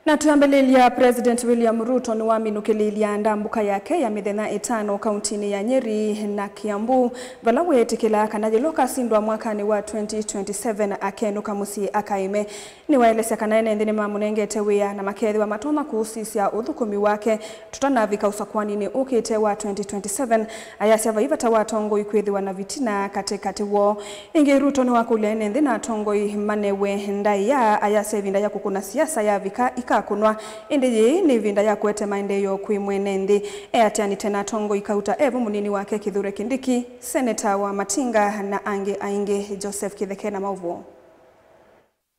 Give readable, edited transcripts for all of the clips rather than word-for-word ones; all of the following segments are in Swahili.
Na tuambelelia President William Ruto ni waminukilia ndambuka yake ya mithenya 5 kauntini ya Nyeri na Kiambu valawe tikila kanajiloka sindwa mwakani wa 2027 akenuka musi akaime ni waelese kanaene ndini mamunengete wia na makethi wa matoma kuhusisia uthukumi wake tutanavika usakwani ni ukite wa 2027 ayasi avaivata watongo ikwithiwa na vitina katikati wo ingi Ruto ni wakulene ndina tongo manewe ndaya ayasi vinda ya kukuna siasa ya vika kunwa indi ni vinda ya kuete maendeleo kuimwene ndi eatiani tena tongo ikauta evu munini wake Kithure Kindiki seneta wa Matinga na ainge Joseph Kitheke na Mauvu.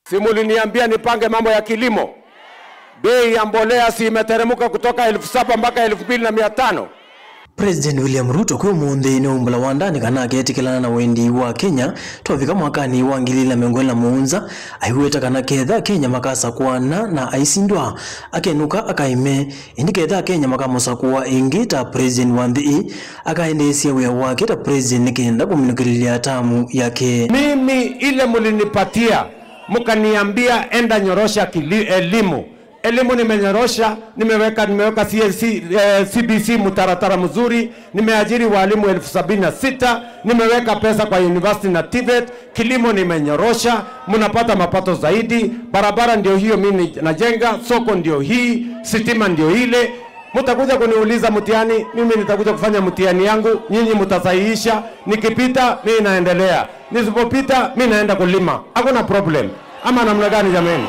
Simuliniambia nipange mambo ya kilimo. Bei ya mbolea si imeteremuka kutoka 7,000 mpaka 2,500. President William Ruto kwa muonde ino umbala wandani kanake etikilana na wendi wa Kenya tuwafika mwakani wa 2027 aiweta kana ketha Kenya makasa kuana na aisindwa akenuka akaime indi ketha Kenya makamosa kuwa ingita President Wandhi akaendesia wea wake ta President nikenda kuminukililia tamu yake. Mimi ile mulinipatia mukaniambia enda nyorosha elimu. Elimu nimenyorosha, nimeweka CBC mutaratara mzuri, nimeajiri walimu 76,000, nimeweka pesa kwa university na TVET, kilimo nimenyorosha, mnapata mapato zaidi, barabara ndio hiyo mimi najenga, soko ndio hii, sitima ndio ile. Mtakuja kuniuliza mtihani, mimi nitakuja kufanya mtihani yangu, nyinyi mtasahihisha, nikipita mimi naendelea, nisipopita mimi naenda kulima. Hakuna problem. Ama namna gani jameni?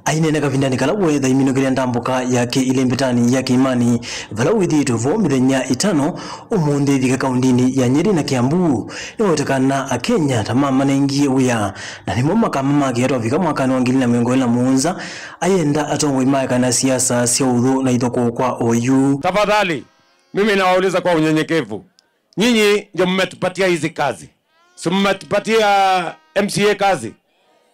Aine na kavindani kala wetha iminukilia ndambuka yake ile mbitani yake imani vala withitu vo mithenya 5 umunde thika kaundini ya Nyeri na Kiambu niwetekana akenya tamama nengie wia na nimo makamama kiato vika mwakani wa 2027 ayenda atongwe maika na siasa sia udhu na ithoko kwa OU. Tafadhali mimi nawauliza kwa unyenyekevu, nyinyi ndio mmetupatia hizi kazi, si mmetupatia MCA kazi,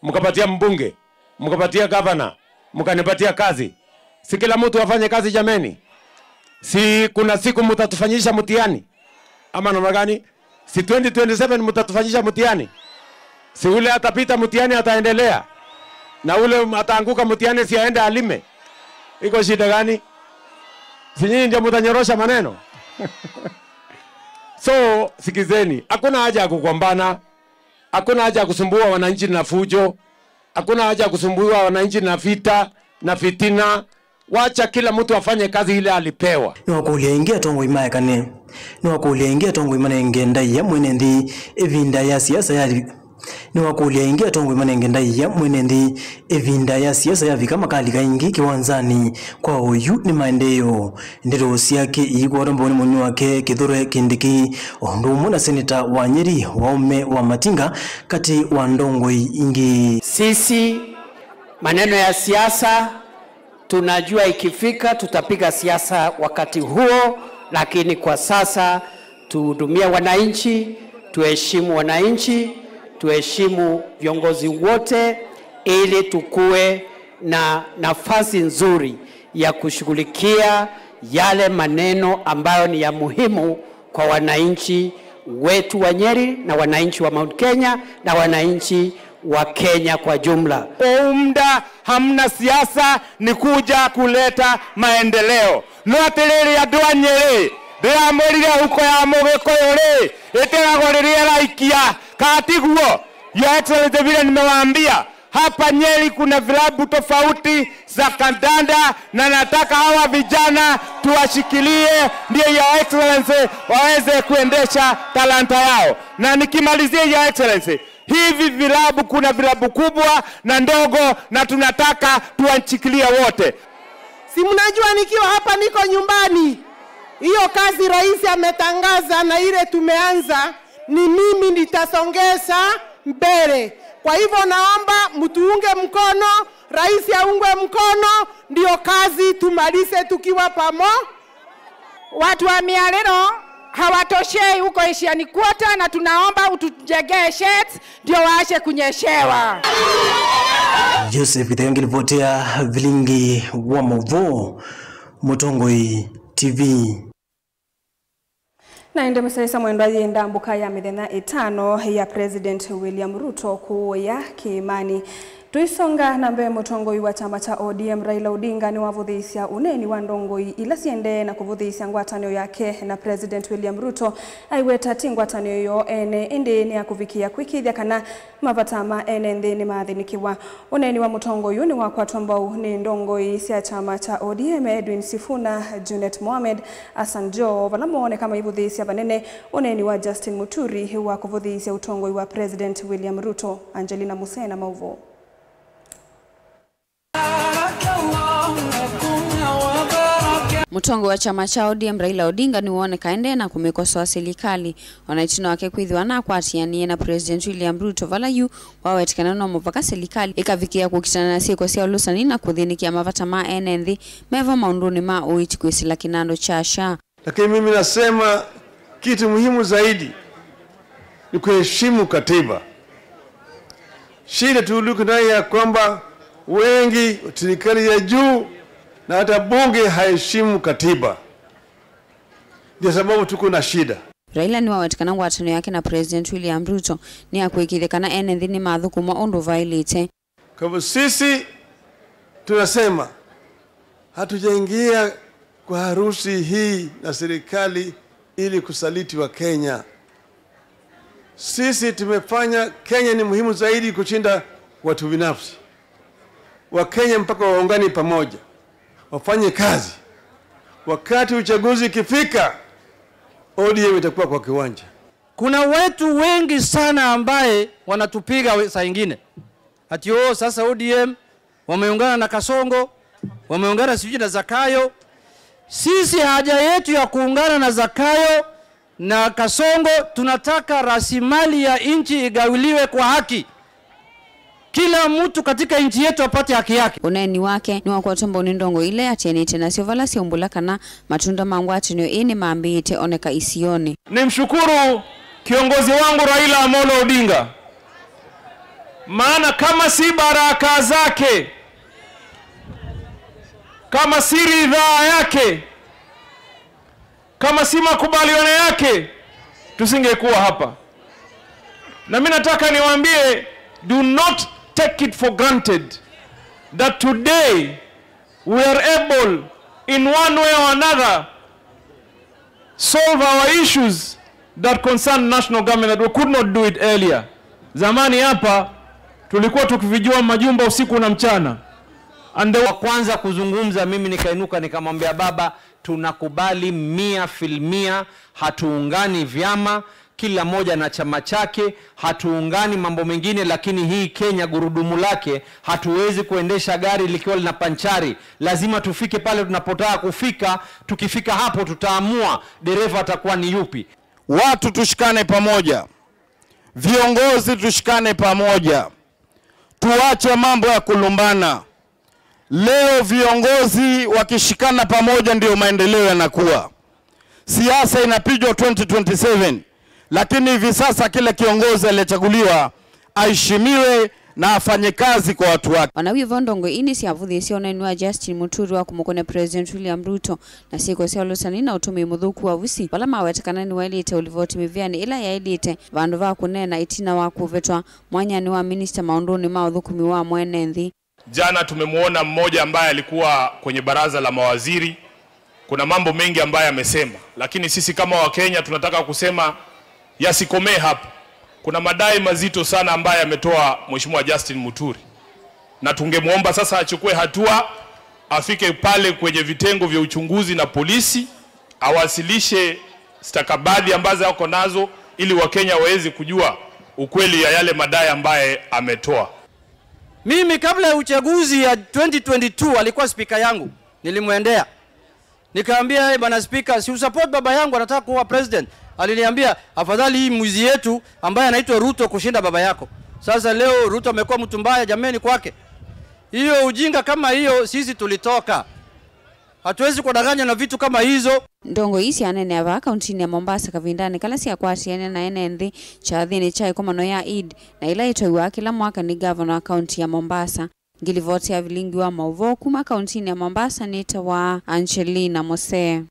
mkapatia mbunge, mkapatia governor, mkanipatia kazi. Si kila mtu afanye kazi jameni? Si kuna siku mtatufanyisha mtihani? Ama namna gani? Si 2027 mtatufanyisha mtihani? Si ule atapita mtihani ataendelea? Na ule ataanguka mtihani si aende alime? Iko shida gani? Si nyinyi ndio mtanyorosha maneno? So sikizeni, hakuna haja ya kugombana, hakuna haja ya kusumbua wananchi na fujo. Hakuna haja kusumbua wananchi na vita na fitina. Wacha kila mtu afanye kazi ile alipewa. Ni wakuliengia tongo imaya kane. Ni wakuliengia tongo imane ngenda ya mwenendi evinda ya siasa ya ni wakuliengia tongo imane ngenda ya mwenendi evinda ya siasa ya vika makali kaingi kiwanzani kwa OU ni maendeleo. Ndiro siake igwa romboni mwenye wake Kithure Kindiki ondumu na seneta wa Nyeri waume wa Matinga kati wa Ndongoi ingi. Sisi maneno ya siasa tunajua ikifika tutapiga siasa wakati huo, lakini kwa sasa tuhudumia wananchi, tuheshimu wananchi, tuheshimu viongozi wote ili tukue na nafasi nzuri ya kushughulikia yale maneno ambayo ni ya muhimu kwa wananchi wetu wa Nyeri na wananchi wa Mount Kenya na wananchi wa Kenya kwa jumla. Muda hamna siasa, ni kuja kuleta maendeleo. Noaterere ya doa Nyeri, ndia mwirire huko ya Mugikoyori, eteragoririe laikia katiguo. Your Excellency, vile nimewaambia hapa Nyeri kuna vilabu tofauti za kandanda na nataka hawa vijana tuwashikilie ndio Your Excellency waweze kuendesha talanta yao. Na nikimalizia Your Excellency, hivi vilabu kuna vilabu kubwa na ndogo na tunataka tuwashikilie wote. Si mnajua nikiwa hapa niko nyumbani. Hiyo kazi rais ametangaza na ile tumeanza ni mimi nitasongeza mbele. Kwa hivyo naomba mtuunge mkono, rais aungwe mkono, ndio kazi tumalize tukiwa pamoja. Watu wa Mialero hawatoshei huko Asiani Quarter na tunaomba utujengee sheds ndio waache kunyeshewa. Joseph Kitheke alipotea vilingi wa Mauvu, Mutongoi TV. Na ende msaisa mwendo ayenda mbuka ya mithenya 5 ya President William Ruto kuya kiimani Tuisonga na mbele mutongoi wa chama cha ODM Raila Odinga ni wavuthisya uneni wa ndongoi ila siende na kuvuthisya ngwatanio yake na President William Ruto aiweta ngwatanio yo ene indi ni akuvikia kwikithya kana mavatama ene nthi ni mathinikiwa. Uneni wa mutongoi ni wakwatwa mbau ni ndongoi cia chama cha ODM Edwin Sifuna, Junet Mohamed, Hassan Joho vala moone kama ivuthisya vanene uneni wa Justin Muturi wa kuvuthisya utongoi wa President William Ruto. Angelina Musena Mauvo. Mutongo wa chama cha ODM Raila Odinga ni uone kaende na kumekosoa serikali wanaitino wake kwithiwa na kwatianie na President William Ruto vala yu wawetikana no muvaka serikali ikavikia kukitana na sieko cia ulusani na kuthinikia mavata ma enenthi meva maunduni ma uiti kwisila kinando chasha. Lakini mimi nasema kitu muhimu zaidi ni kuheshimu katiba. Shida tuliko nayo ya kwamba wengi serikali ya juu na hata bunge haheshimu katiba. Ndio sababu tuko na shida. Raila ni wawetikana ngwatanio yake na President William Ruto ni akwikithikana enenthi ni mathukumwa undu vailite. Kwa hivyo sisi tunasema hatujaingia kwa harusi hii na serikali ili kusaliti wa Kenya. Sisi tumefanya Kenya ni muhimu zaidi kushinda watu binafsi. Wa Kenya mpaka waungane pamoja, wafanye kazi. Wakati uchaguzi ikifika, ODM itakuwa kwa kiwanja. Kuna wetu wengi sana ambaye wanatupiga saa nyingine. Ati sasa ODM wameungana na Kasongo, wameungana sijui na Zakayo. Sisi haja yetu ya kuungana na Zakayo na Kasongo, tunataka rasilimali ya nchi igawiliwe kwa haki. Kila mtu katika nchi yetu apate haki yake. Uneni wake ni wakwatwa ni ndongo ile atienite na siovala siombula kana matunda mangwatanio ini maambite oneka isioni. Nimshukuru kiongozi wangu Raila Amolo Odinga. Maana kama si baraka zake, kama si ridhaa yake, kama si makubaliano yake, tusingekuwa hapa. Na mimi nataka niwaambie, do not take it for granted that today we are able in one way or another solve our issues that concern national government that we could not do it earlier. Zamani hapa tulikuwa tukivijua majumba usiku na mchana. Wa kwanza kuzungumza mimi nikainuka nikamwambia baba, tunakubali 100%, hatuungani vyama, kila moja na chama chake, hatuungani mambo mengine, lakini hii Kenya gurudumu lake hatuwezi kuendesha gari likiwa lina panchari. Lazima tufike pale tunapotaka kufika. Tukifika hapo tutaamua dereva atakuwa ni yupi. Watu tushikane pamoja, viongozi tushikane pamoja, tuache mambo ya kulumbana. Leo viongozi wakishikana pamoja ndio maendeleo yanakuwa. Siasa inapigwa 2027, lakini hivi sasa kila kiongozi aliyechaguliwa aheshimiwe na afanye kazi kwa watu wake. Wanawiva ndongo ini siavuthisya uneni wa Justin Muturi wa kumukone President William Ruto na sieko cia ulusani na utumi muthuku wa vusi vala mawetekana ni wailite ulivoti miviani ila yailite vandu va kunena itina wa kuvetwa mwanyani wa minister maunduni ma uthukumi wa mwenenthi. Jana tumemuona mmoja ambaye alikuwa kwenye baraza la mawaziri. Kuna mambo mengi ambaye amesema, lakini sisi kama wa Kenya tunataka kusema yasikomee hapa. Kuna madai mazito sana ambaye ametoa Mheshimiwa Justin Muturi, na tungemuomba sasa achukue hatua, afike pale kwenye vitengo vya uchunguzi na polisi, awasilishe stakabadhi ambazo yako nazo ili Wakenya waweze kujua ukweli ya yale madai ambaye ametoa. Mimi kabla ya uchaguzi ya 2022 alikuwa speaker yangu, nilimwendea nikaambia, bwana speaker, si usupport baba yangu anataka kuwa president. Aliniambia afadhali hii mwizi yetu ambaye anaitwa Ruto kushinda baba yako. Sasa leo Ruto amekuwa mtu mbaya jameni kwake. Hiyo ujinga kama hiyo sisi tulitoka. Hatuwezi kudanganya na vitu kama hizo. Ndongo isi anene ava kauntini ya Mombasa kavindani kala si akwatiane na enenthi cha thini cha ikomano ya Eid na ila itoiwa kila mwaka ni governor wa kaunti ya Mombasa. Ngilivoti ya vilingi wa Mauvo kuma kauntini ya Mombasa nita wa Angelina Mose.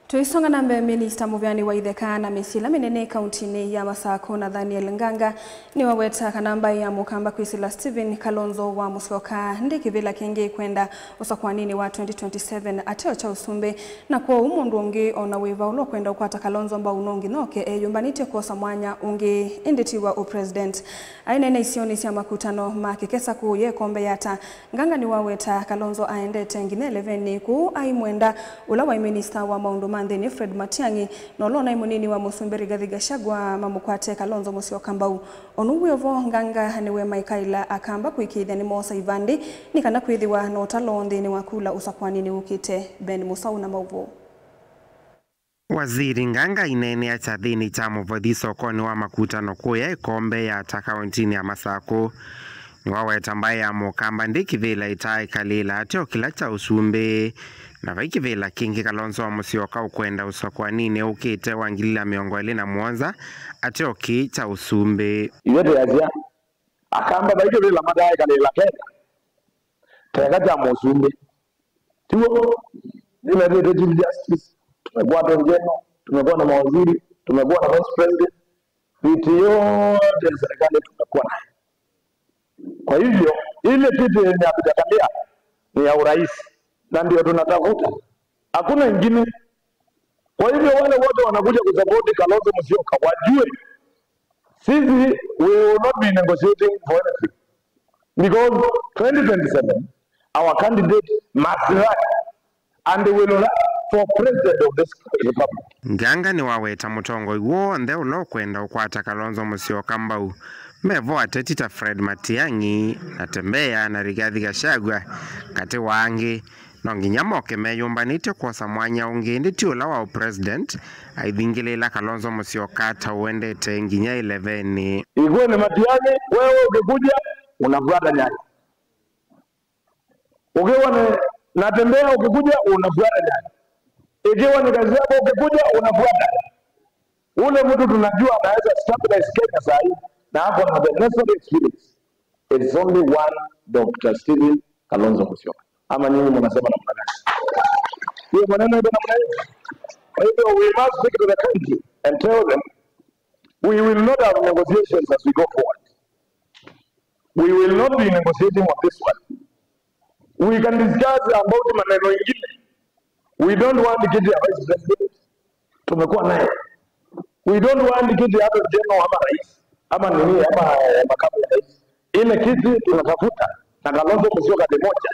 Tuisonga nambe Minister Muvyani wa Itheka na misila minene kauntini ya Masako na Daniel Nganga ni waweta kanamba ya mukamba kwisila Stephen Kalonzo wa Musyoka ndiki vila kingi kwenda usakwanini wa 2027 ateo cha usumbe na kwa umundu ungi ona wiva ulo kwenda ukwata Kalonzo mba unongi noke yumbanite kosa mwanya ungi inditi wa upresident ainene isioni siya makutano makikesa kuye kombe yata Nganga ni waweta Kalonzo aende tengine 11 ku aimwenda ula wa minister wa maundu Mandeni Fred Matiang'i nolona imunini wa Musumberi Rigathi Gachagua mamukwate Kalonzo Musyoka mbau onuwevo Nganga niwe Maikaila akamba kuikithia ni Mosa Ivandi nikana kwithiwa no talondi ni wakula usakwanini ukite Ben Musau na mauvo. Waziri Nganga inene achathini cha muvothi sokoni wa makutano kuya ikombe ya takauntini ya Masako niwaweta mbaye ya mukamba ndikithila itai kalila ateo kila cha usumbe na vaikivila kingi Kalonzo wa Musyoka ukwenda usakwanini ukite wangilila miongo ili na muonza ateo ki cha usumbe yote yazia akamba vaikivila madai kalila kenda tega cha musumbe tuo nimelete Chief Justice tumekuwa tongeno tumekuwa na mawaziri tumekuwa na vice president viti yote ya serikali tumekuwa nayo. Kwa hivyo ile kitu yenye hatujakamia ni ya urais na ndio tunatafuta, hakuna ingine. Kwa hivyo wale wote wanakuja kusupport Kalonzo Musyoka wajue sisi we will not be negotiating for anything because 2027 our candidate must run and we will run for president of this republic. Nganga ni waweta mutongo iwo nde ulo kwenda ukwata Kalonzo Musyoka mbau mevo atetita Fred Matiang'i natembea na Rigathi Gachagua kati wangi nonginyamoke meyumbanite kosa mwanya ungi nditi ula wa president aithingilila Kalonzo Musyoka tawendete nginya 11 iguwe ni Matiang'i wewe ukikuja unafuata nyanya ukiwa ni natembea ukikuja unafuata nyanya ikiwa ni kazi yako ukikuja unafuata ule mtu tunajua anaweza stabilize Kenya saa hii na hapo na the necessary experience. It's only one Dr. Stephen Kalonzo Musyoka. Ama nyinyi mnasema namna gani? Hiyo maneno ndio namna hiyo. Kwa hivyo we must speak to the country and tell them we will not have negotiations as we go forward. We will not be negotiating on this one. We can discuss about maneno ingine. We don't want to get the vice president. Tumekuwa naye. We don't want to get the other general ama rais. Ama nini ama makamu ya rais. Ile kiti tunatafuta na Kalonzo Musyoka ni moja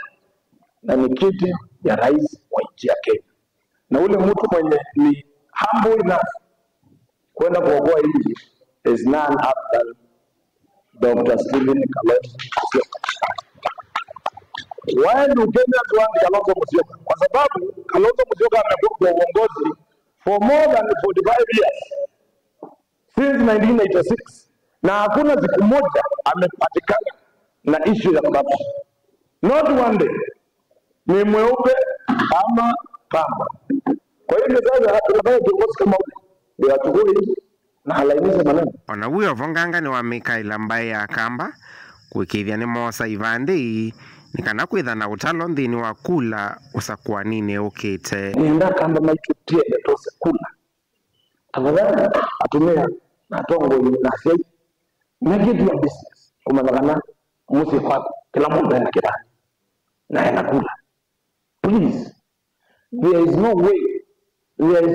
na ni kiti ya rais wa nchi ya Kenya. Na ule mtu mwenye ni humble enough kwenda kuokoa nchi is none other than Dr. Stephen Kalonzo Musyoka. Why do Kenyans want Kalonzo Musyoka? Kwa sababu Kalonzo Musyoka amekuwa kwa uongozi for more than 45 years since 1986. Na hakuna siku moja amepatikana na issue ya corruption. Not one day. Ni mweupe ama pamba. Kwa hivyo sasa tunataka kiongozi kama ule ndio achukue hii na halainishe maneno. Ona huyo Nganga ni wa Mikaila mbaye akamba kuikithia ni Mosa Ivandi nikana kwitha na utalo nthini wa kula usakwanini ukite. Nienda kamba maitutie tose kula. Tafadhali atumia na tongo na sei. Make it your business. Kumazakana musi kwa kila mtu ana kibali na anakula. Please, there is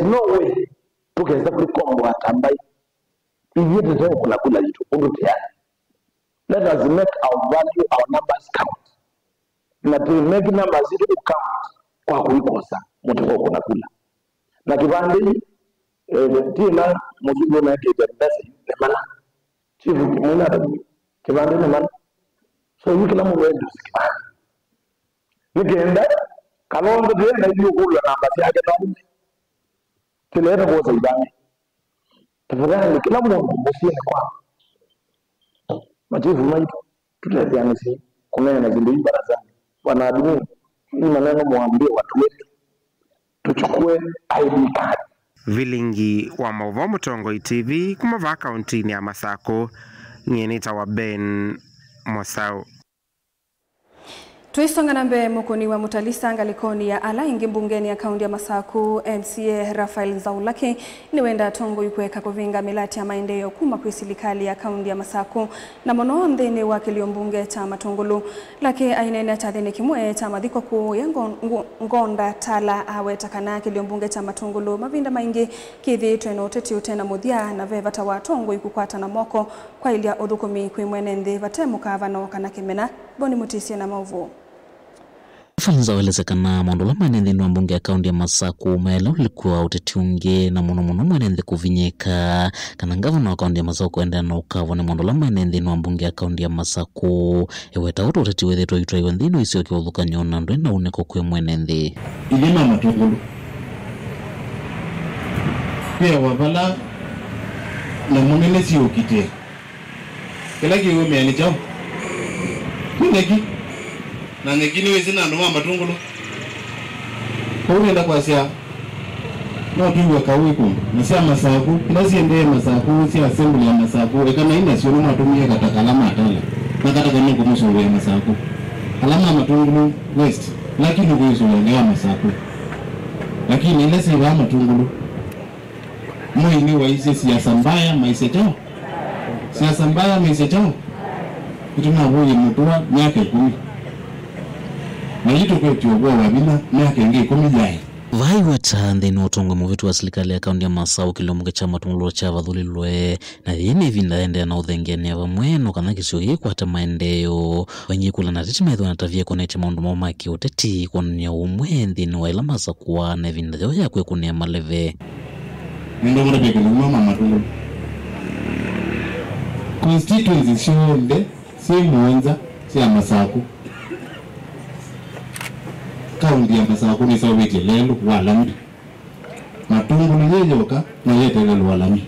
no way tukaweza kukombo atambai hivi ndio kula jitu ndio tayari. Let us make our value, our numbers count. Na to make numbers zetu count kwa kuikosa mtu kwa kunakula. Na kibandi tina mzigo na kile basi maana chifu kimuna kibandi na maana so wiki la mwe ndio sikibandi nikienda Kalonzo ndiye na hiyo kula namba yake na ume kileta kwa sababu tafadhali kila mmoja msiene kwa machifu maitu tutaziana si kuna na zile barazani wanaadhimu ni maneno muambie watu wetu tuchukue ID card. Vilingi wa Mauvo Mutongo TV kumava kauntini ya Masako nyenita wa Ben Musau. Tuisonga na mbele mukoni wa Mutalisa ngalikoni ya ala ingi mbungeni ya kaundi ya Masaku MCA Rafael Zaulaki ni wenda tongo yukweka kuvinga milati ya maendeleo kuma kwa serikali ya kaundi ya Masaku na mono ndene wa kilio mbunge cha Matungulu lake ainene cha dhene kimwe cha madhiko kuu ya ngonda tala awe takana kilio mbunge cha Matungulu mavinda maingi kithi tweno teti utena muthia na veva tawa tongo yukukwata na moko kwa ilia udhukumi kuimwene ndi vatemuka vano kana kimena boni mutisia na mauvu. Fanza welezekana mondola manenthi wa mbunge ya kaundi ya Masaku maela ulikuwa utetiunge na muno manenthi kuvinyeka kana ngavana wa kaundi ya Masaku kuenda na ukavo ni mondola manenthi wa mbunge ya kaundi ya Masaku eweta uto uteti wethetwa yutwa iwe nthino isio kiwathuka nyona ndwe na uneko kwe mwenenthi ilima Matungulu pia wavala na munene siyo kite kila kiwe meyani chao kuneki na nekini wezina numa Matungulu kuenda kwa sia no tuwe kawiku nisia Masaku kila siende Masaku si assembly ya Masaku ekana ina sio numa tumie katakalama atala na kataka nungu musungu ya Masaku alama Matungulu west lakini kuisu ya Masaku lakini ile si wa Matungulu moini wa isi siasa mbaya maisha chao siasa mbaya maisha chao kutuna huye mutua miaka 10 na hito kwa tiogwa wabina miaka ingi 10 jai vai weta nthini utongo muvitu wa serikali ya kaundi ya Masaku kiliombunge cha Matungulu cha vathulilwe na yene vindaende na uthengene wa mweno kana kisio gikwata maendeleo wenye kula na tete maitho na tavia konecha maundu mamaki uteti konia umwe nthini wa ila Masaku na vindayo ya kwe kunia maleve ndo mwana peke mama Matungulu constituency shonde si Mwanza si Masaku kaundi ya Masaku ni sawa wiki lelo walami Matungulu yeyoka na yete lelo walami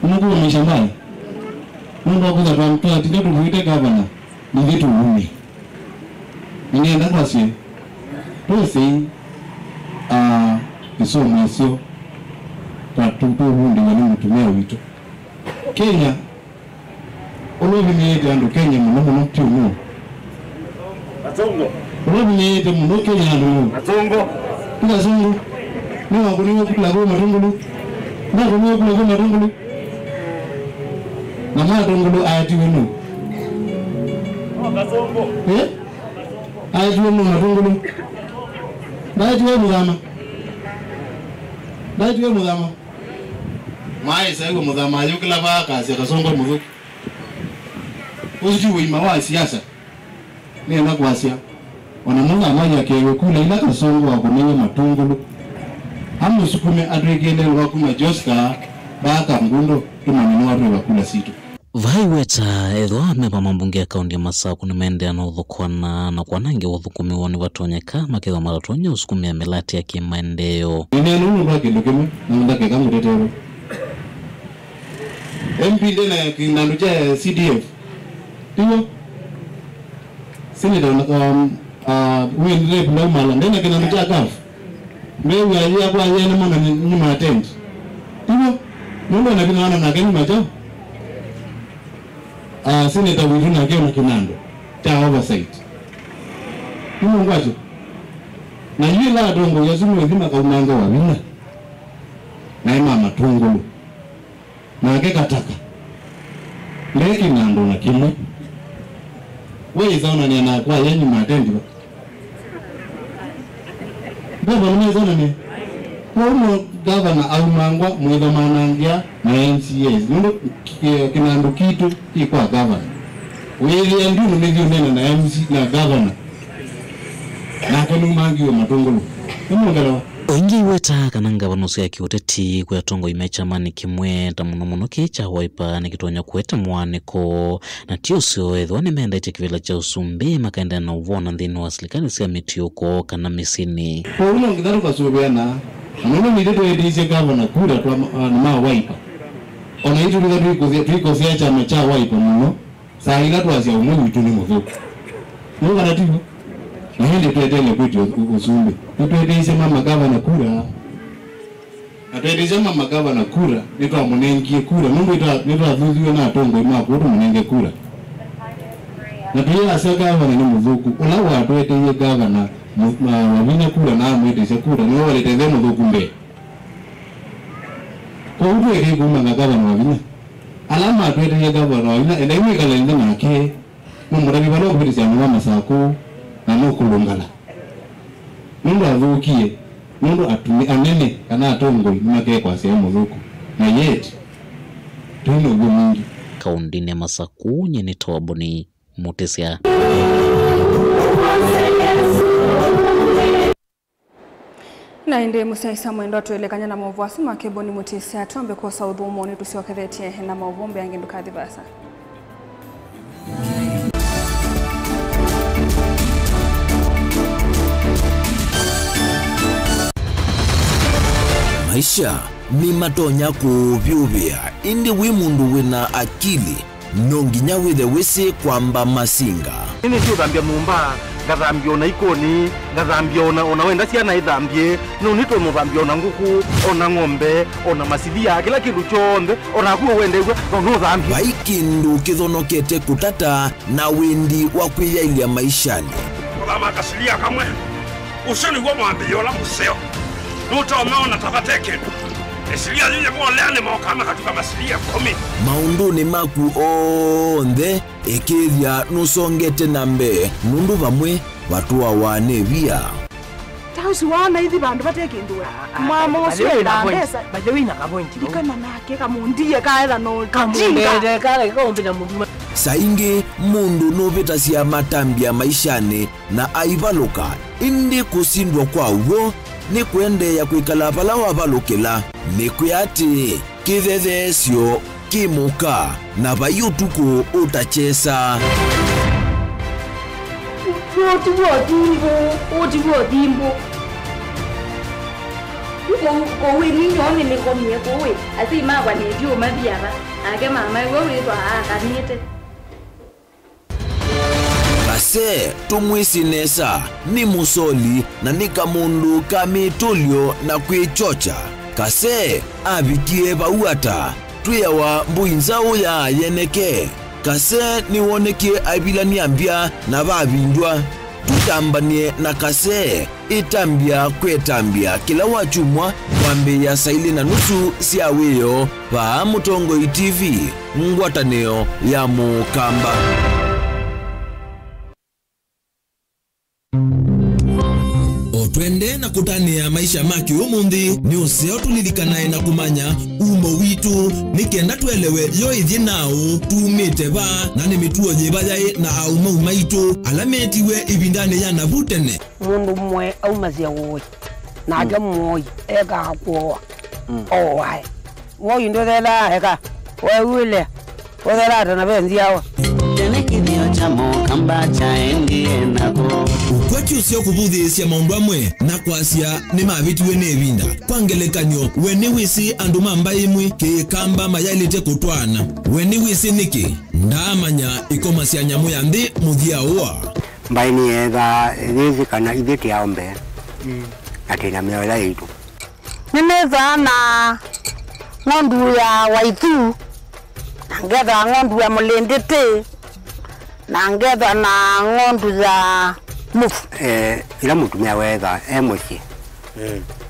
unakuwa mshambani mungu akuza kwa mtu atinga tumuite gavana ni vitu umi ninaenda kwa sie tusi isomo sio kwa tupu hundi walimutumia wito Kenya ulovi niete ando Kenya muno tiumu Matongo ulovi niete muno Kenya ando Matongo kila zongo ni wakuniwe kula kwa Matungulu na kuniwe kula kwa Matungulu na Matungulu ayati wenu Matongo ayati wenu Matungulu ayati wenu gama ayati wenu gama mai sai go mudama yukla ba ka se kasongo muzu uzi wima wa siasa ni na kwa sia wana munga maji akewe kula ila kasongo wa kunenye Matungulu hamu sukume adregele wa kuma Joska baka mgundo tumanino watu wa kula situ vai weta edwa meba mambunge ya kaundi ya Masaku ni mende na udhukwana na kwa nange udhukumiwa ni watonyeka makidha maratonya usukumi ya melati ya kimaendeo nene nunu baki lukime na mndake kamu tetero MP ndena kinanuja CDF hiyo senator win rep na mala ndena kinanuja kaf mbewe ya kwa yeye na mama nyuma attend hiyo ndio na kinaona na kenya macho senator witu na kenya kinando ta oversight hiyo ngwaje na yule la dongo yazumu wizima kwa mwanzo wa wina na mama Matungulu na kataka leki nando na kile wewe zaona ni na kwa yenye matendi baba mimi zaona ni kwa gavana au mangwa mweza manangia na MCAs ndio kinando kitu kwa gavana wewe ndio ndio neno na MC na gavana na kanu mangi wa Matungulu ngalo Wengi weta kananga vanusu ya kiuteti kwa tongo imecha mani kimwe tamuno kicha waipa ni kitonya kueta mwaniko na tiyo sio edho wani menda ite kivila cha usumbi makaenda na uvona ndini wa serikali siya mitiyoko kana misini kwa uno ngidharu kwa suweana anuno nideto edise gavana kura kwa maa waipa ona hitu lida tuiko siya cha mecha waipa muno saa ila tuwazia umungu ituni muthuku mungu anativu na hindi tuetele kuti usumbi tuetele mama gavana kura na tuetele mama gavana kura nitwa munengie kura mungu nitwa thuziwe na tongo ima kutu munenge kura na tuya asa gavana ni muthuku ula watweteie gavana wavinya kura na amwitesha kura ni waletethia muthuku mbe kwa utu eke kumanga gavana wavinya alama atweteie gavana wavinya enda imwikalenze nake mumuragiva no kuvitisya mwa Masaku na no kulungala mundu athukie mundu anene kana atongoi nimakekwa cia muthuku na yet tuino gumungi kaundini ya Masaku nyene Toboni Mutesia. Na inde musaisa mwendo tuelekanya na maovu asuma keboni Mutesia tuambe kosa udhumo ni tusiwakethetie na maovombe yangenduka dhibasa. Maisha ni matonya kuvyuvia indi wi mundu wina akili nonginya withe wisi kwamba masinga ini sio dhambia mumba ngathambia ona ikoni ngathambia ona wenda ciana ithambie no nito muthambia ona nguku ona ng'ombe ona masithia kila kindu chonthe ona kuo wendegwa no thambia vaikindu kithonokete kutata na windi wa kwiyailia maishani kama kasilia kamwe usoni gwa mwambio la museo nuto umeona tabateke esilia yeye kwa lene mokama katika masilia 10 maunduni maku onthe ekithia nusongete nambe nundu vamwe vatua wane via tausi wana hithi bandu batekindu mama usio ina pesa baje wina ka point ikana nake kamundie kaela no kamundie kale kombina mundu saingi mundu novita cia matambia maishani na aivaluka indi kusindwa kwa uo ni kuendeya kwikala pala wavalukila ni kuyati kithethesyo kimuka na vayutuku utachesa otivodimbo kowe ninyone nikomie kowe asi magwa nedio mabiara ake mama kowe twa akanite kase tumwisinesa ni musoli na nika mundu kamitulio na kwichocha kase avikie vauata tuyawa mbuinzao ya yeneke kase niwonekie avilania mbia na vavindwa tutambanie na kase itambia kwetambia kila wachumwa kwambe ya saili na nusu siaweyo va Mutongoi TV ngwataneo ya Mukamba. Otwende na kutania maisha maki umundi ni useo tulilikanae na kumanya umo witu nikenda tuelewe yo ithi nao tumite va na ni mituo nyivayai na auma umaitu alametiwe ibindane ya navutene mundu mwe aumazia woi na aja mwoi eka kuoa owai woi ndo thela eka wewile wethela atana benzi yawa Kithio cha Mukamba chaendie nako ukwati usio kuvuthisia maundu amwe na kwasia ni mavitiwe ni vinda kwangelekanyo weni wisi andu mamba imwe kikamba mayalite kutwana weni wisi niki ndamanya ikomasia nyamu ya nthi muthia uwa mbaini ega thithi kana ithiti aombe atina miola itu nimeza na ng'ondu ya waitu na ngetha ng'ondu ya mulinditi na ngetha na ng'ondu za mufu ila mutumia wetha muci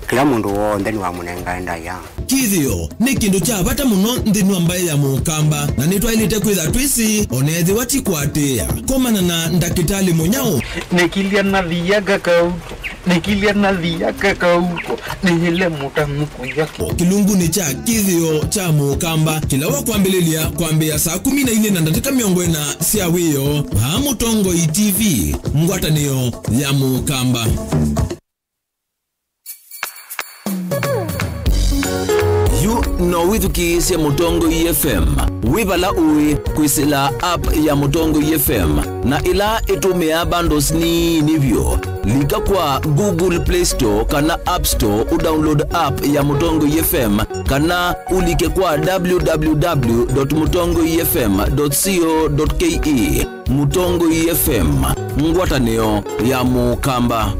kila mundu wonthe ni wa munenga ndaya kithio ni kindu cha bata muno nthini wa mbae ya Mukamba na nitwailite kwitha twisi onethi watikwatia komana na ndakitali munyao nikilia na thiaga kauto nikilia na thiaga kauto nihile mutamuku yako kilungu ni cha kithio cha Mukamba kila wa kwambililia kwambia saa 14 na dakika 40 cia wiyo va Mutongoi TV ngwatanio ya Mukamba. No withuki cia Mutongoi FM wivala uwi kwisila app ya Mutongoi FM na ila itumia bundles ni nivyo lika kwa Google Play Store kana App Store udownload app ya Mutongoi FM kana ulike kwa www.mutongoifm.co.ke Mutongoi FM ngwataneo ya Mukamba.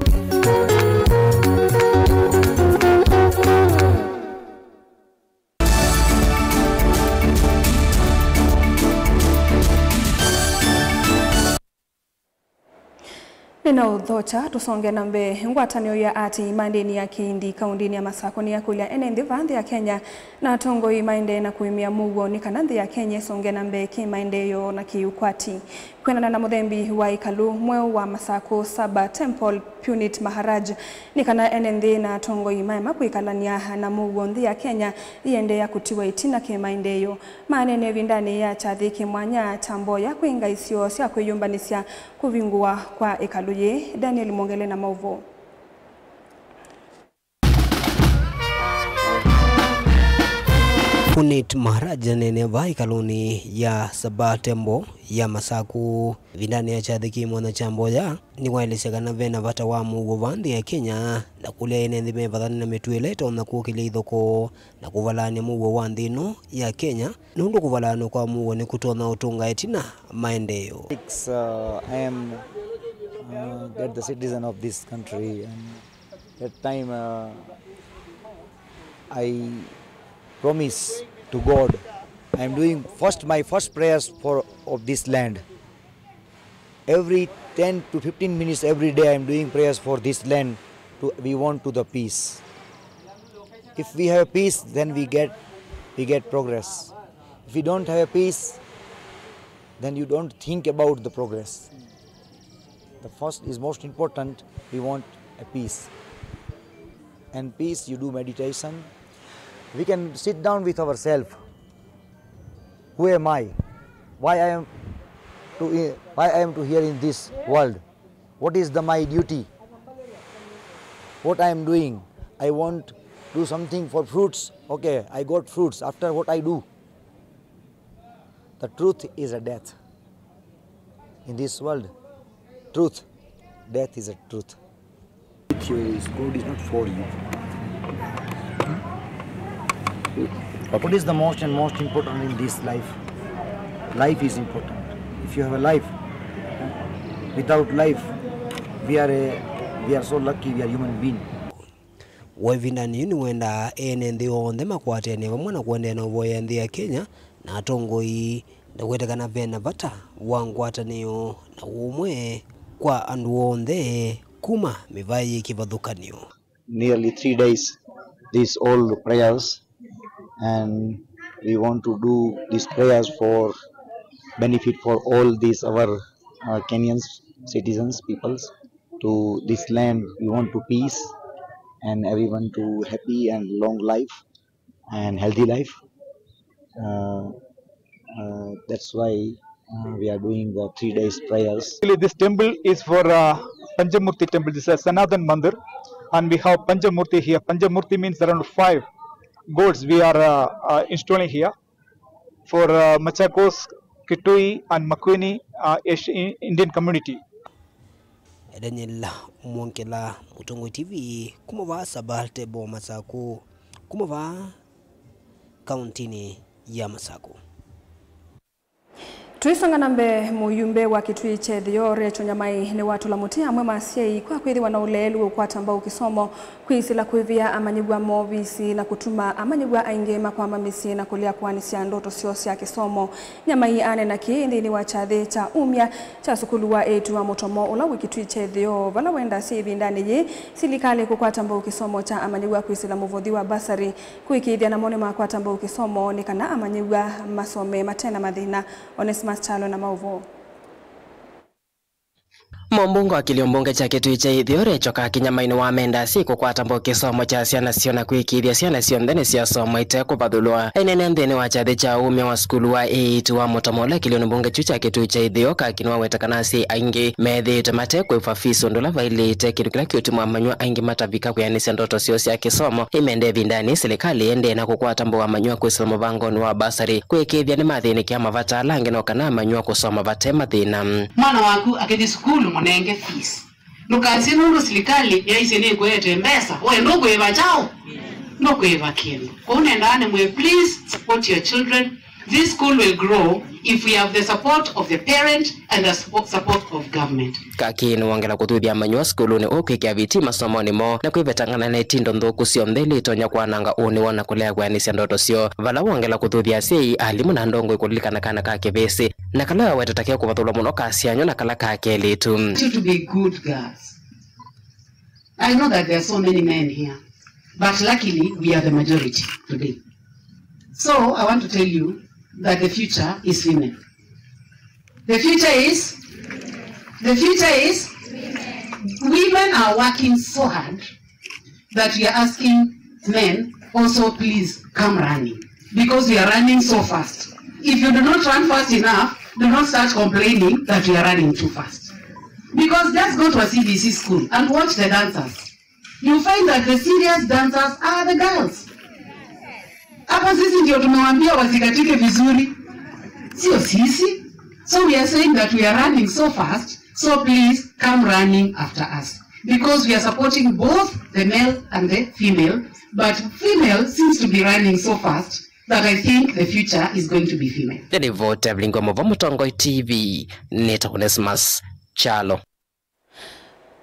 Nina udhocha tusonge nambe ngwatanio ya ati imandeni ya kindi kaundini ya Masako ni ya kulia enendi vandhi ya Kenya na tongo imainde na kuimia mugo ni kanandhi ya Kenya songe nambe kimainde yo na kiukwati kwena na muthembi wa ikalu mweo wa Masako Saba Temple Punit Maharaj ni kana enendi na tongo imaima kuikalania na mugo ndhi ya Kenya iende ya kutiwa itina kimainde yo manene vindani ya chathiki mwanya tambo ya kuinga isio sia kuyumbanisya kuvingua kwa ikalu ye Daniel Mongele na Mauvo. Punit Maharaj nene vai kaloni ya Saba Tembo ya Masaku vindani ya chathiki mwana chambo ya ni waeleseka na vena vata wa mugo vandi ya Kenya na kulia enendi mevadhani na metueleto na kukile idhoko na kuvalani mugo wandino ya Kenya nundu kuvalani kwa mugo ni kutona utunga etina maendeyo. I am the citizen of this country, and that time I promise to God I am doing my first prayers of this land. Every 10 to 15 minutes every day I am doing prayers for this land. We want to the peace. If we have peace, then we get progress. If we don't have peace, then you don't think about the progress. The first is most important. We want a peace. And peace, you do meditation. We can sit down with ourselves. Who am I? Why I am to here in this world? What is my duty? What I am doing? I want to do something for fruits. Okay, I got fruits. After what I do? The truth is a death. In this world, truth, death is a truth. God is not for you. What is the most important in this life? Life is important. If you have a life, without life, we are so lucky. We are human beings. Wavindani yuni wenda enendi onde makwate ne vamwana kwende na voya ndi ya Kenya na tongoi na weta kana vena vata wangwata niyo na umwe kwa andu onde kuma mivai kivadhukanio. Nearly 3 days, these all prayers, and we want to do these prayers for benefit for all these our Kenyan citizens, peoples, to this land. We want to peace and everyone to happy and long life and healthy life. That's why we are doing the 3 days prayers. This temple is for Panchamurti temple. This is Sanatan Mandir, and we have Panchamurti here. Panchamurti means around 5 gods we are installing here for Machakos, Kitui and Makueni Indian community. Daniel Mongela, Mutongo TV, kumava Saba Tembo Masaku, kumava kauntini ya Masaku. Tuisanga nambe muyumbe wa kitui chethio recho nyamai ni watu la mutia mwema asiei kwa kwithiwa na ulelu kwa tambao kisomo kwisila kuivia amanyigwa movisi na kutuma amanyigwa aingema kwa mamisi na kulia kuanisia ndoto siosi ya kisomo nyamai ane na kiindi ni wachadhe cha umya cha sukulu wa etu wa mutomo ula wikitui chethio vala wenda sivi ndani ye silikale kwa tambao kisomo cha amanyigwa kwisila muvodhi wa basari kuikithia na monema kwa tambao kisomo ni kana amanyigwa masome matena madhina Chalo na Mauvo. Mombungo akiliombunge cha kitui cha ithio recho ka kinyamaini wa menda siku kwa tambo kisomo cha ciana cio na kwikithia ciana cio nthene cia somo ite kuvathulwa enene nthini wa chathi cha umya wa skulu wa 8 wa mutomola kilio mbunge chu cha kitui cha ithio ka kinwa wetakanasi aingi methite matekwe fafiso ndola vailite kindu kila kiutimwa manywa aingi matavika kuyanisia ndoto cio cia kisomo imende vindani serikali ende na kukwata mbo wa manywa kwisila muvangoni wa basari kwikithia ni mathini kia mavata langi no kana manywa kusoma vate mathina mwana waku akithi skulu monenge fees nukazi nuru serikali yaisene kwete mbesa wewe ndogo eva chao ndogo eva kindu unaendane mwe please support your children. This school will grow if we have the support of the parent and the support of government. Kakini wangela kuthubia manywa skulu ni okwikia viti masomoni mo na kwibetangana na itindo nthuku cio mthili itonya kwananga uni wona kulea kwanisia ndoto cio vala wangela kuthubia sei alimu na ndongo ikulilikana kana ka kivisi na kala wetatakia kubathula muno kasianyo na kala kakelitu. To be good girls. I know that there are so many men here, but luckily we are the majority today. So I want to tell you that the future is women. The future is women are working so hard that we are asking men also please come running, because we are running so fast. If you do not run fast enough, do not start complaining that we are running too fast. Because just go to a CBC school and watch the dancers. You find that the serious dancers are the girls. Hapa sisi ndio tumewaambia wasikatike vizuri. Sio sisi. So we are saying that we are running so fast, so please come running after us. Because we are supporting both the male and the female, but female seems to be running so fast that I think the future is going to be female. Jadi vote Blingo Movo Mutongo TV Neta Onesmus Chalo.